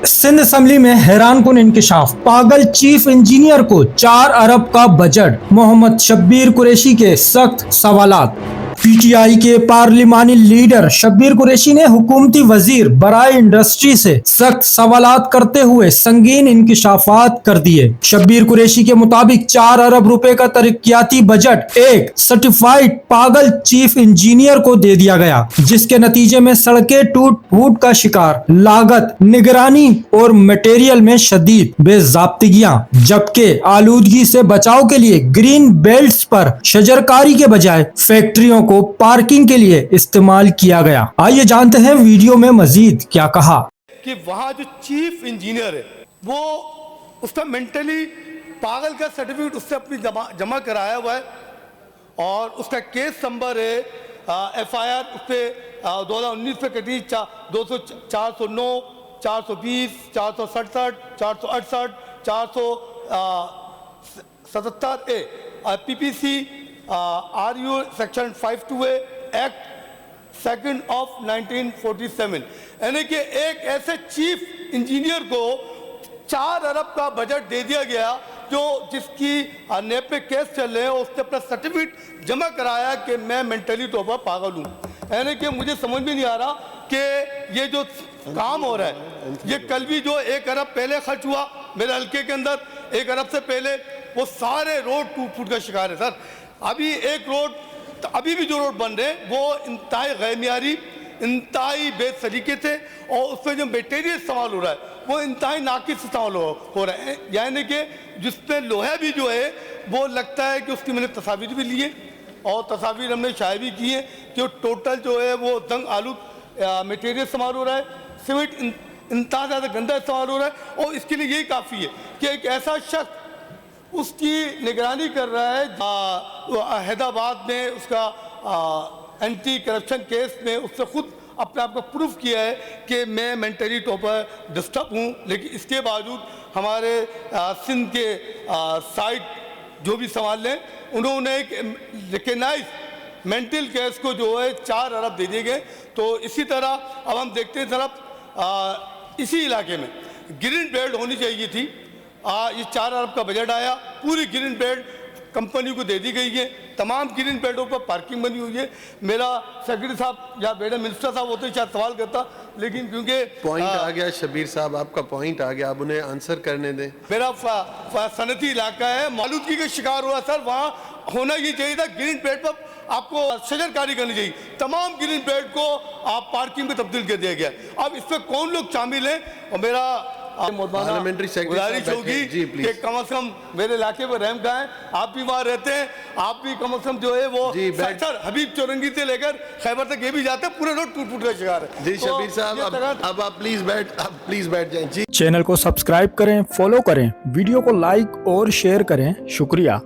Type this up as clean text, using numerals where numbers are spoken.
Sindh assembly में हैरानकुन इंकिशाफ, पागल chief engineer को 4 अरब का बजट, मोहम्मद शब्बीर कुरैशी के सख्त सवालात। पीटीआई के पार्लिमानी लीडर शब्बीर कुरैशी ने हुकूमती वजीर बराए इंडस्ट्री से सख्त सवालात करते हुए संगीन इंकिशाफात कर दिए। शब्बीर कुरैशी के मुताबिक 4 अरब रुपए का तरक्याती बजट एक सर्टिफाइड पागल चीफ इंजीनियर को दे दिया गया, जिसके नतीजे में सड़कें टूट फूट का शिकार, लागत, निगरानी और मटेरियल में शदीद बेजाब्तियां, जबकि आलूदगी से बचाव के लिए ग्रीन बेल्ट्स पर शजरकारी के बजाय फैक्ट्रियों को पार्किंग के लिए इस्तेमाल किया गया। आइए जानते हैं वीडियो में मजीद क्या कहा। कि वहाँ जो चीफ इंजीनियर है वो उसका मेंटली पागल का सर्टिफिकेट उससे अपनी जमा कराया हुआ है और उसका केस नंबर है FIR उस पर 2019 पे कटी 409, 420, 467, 468, 477A PPC RU section 52A act 2 of 1947, यानी कि एक ऐसे चीफ इंजीनियर को 4 अरब का बजट दे दिया गया जो जिसकी नेप पे केस चल रहे हैं। उसने अपना सर्टिफिकेट जमा कराया कि मैं मेंटली तौर पर पागल हूँ। यानी कि मुझे समझ में नहीं आ रहा कि ये जो काम हो रहा है, ये कल भी जो 1 अरब पहले खर्च हुआ मेरे हल्के के अंदर, 1 अरब से पहले, वो सारे रोड टूट फूट का शिकार है सर। अभी एक रोड, अभी भी जो रोड बन रहे हैं वो इंतहाई गैरमियारी, इंतहाई बेसलीके थे और उसमें जो मटेरियल इस्तेमाल हो रहा है वो इंतहाई नाकिस इस्तेमाल हो रहा है। यानी कि जिसमें लोहा भी जो है वो लगता है कि उसकी मैंने तस्वीर भी ली है और तस्वीर हमने शाये भी की है कि टोटल जो है वो दंग आलू मटेरियल इस्तेमाल हो रहा है, सीमेंट इंतहा ज़्यादा गंदा इस्तेमाल हो रहा है। और इसके लिए यही काफ़ी है कि एक ऐसा शख्स उसकी निगरानी कर रहा है। हैदराबाद में उसका एंटी करप्शन केस में उससे खुद अपने आप को प्रूफ किया है कि मैं मेंटली तौर पर डिस्टर्ब हूँ, लेकिन इसके बावजूद हमारे सिंध के साइड जो भी संभाल लें उन्होंने एक रिकग्नाइज मेंटल केस को जो है 4 अरब दे दिए गए। तो इसी तरह अब हम देखते हैं तरफ इसी इलाके में ग्रीन बेल्ट होनी चाहिए थी। ये 4 अरब का बजट आया, पूरी ग्रीन बेल्ट कंपनी को दे दी गई है, तमाम ग्रीन बेल्टों पर पार्किंग बनी हुई है। मेरा सेक्रेटरी साहब या बेटा मिनिस्टर साहब होते शायद सवाल करता, लेकिन क्योंकि पॉइंट आ गया शब्बीर साहब, आपका पॉइंट आ गया, आप उन्हें आंसर करने दें। मेरा सनती इलाका है, आलूदगी का शिकार हुआ सर। वहाँ होना ये चाहिए था ग्रीन बेल्ट पर आपको शजरकारी करनी चाहिए, तमाम ग्रीन बेल्ट को आप पार्किंग में तब्दील कर दिया गया। अब इस पर कौन लोग शामिल हैं? और मेरा पार्लियामेंट्री गुजारिश होगी कि कम से कम मेरे इलाके में रहम खाएं। आप भी वहाँ रहते हैं, आप भी कम से कम जो है वो सर हबीब चौरंगी से लेकर खैबर तक ये भी जाते हैं, पूरे रोड टूट फूट का शिकार है। जी शब्बीर साहब, अब आप प्लीज बैठ जाएं। जी, चैनल को सब्सक्राइब करें, फॉलो करें, वीडियो को लाइक और शेयर करें। शुक्रिया।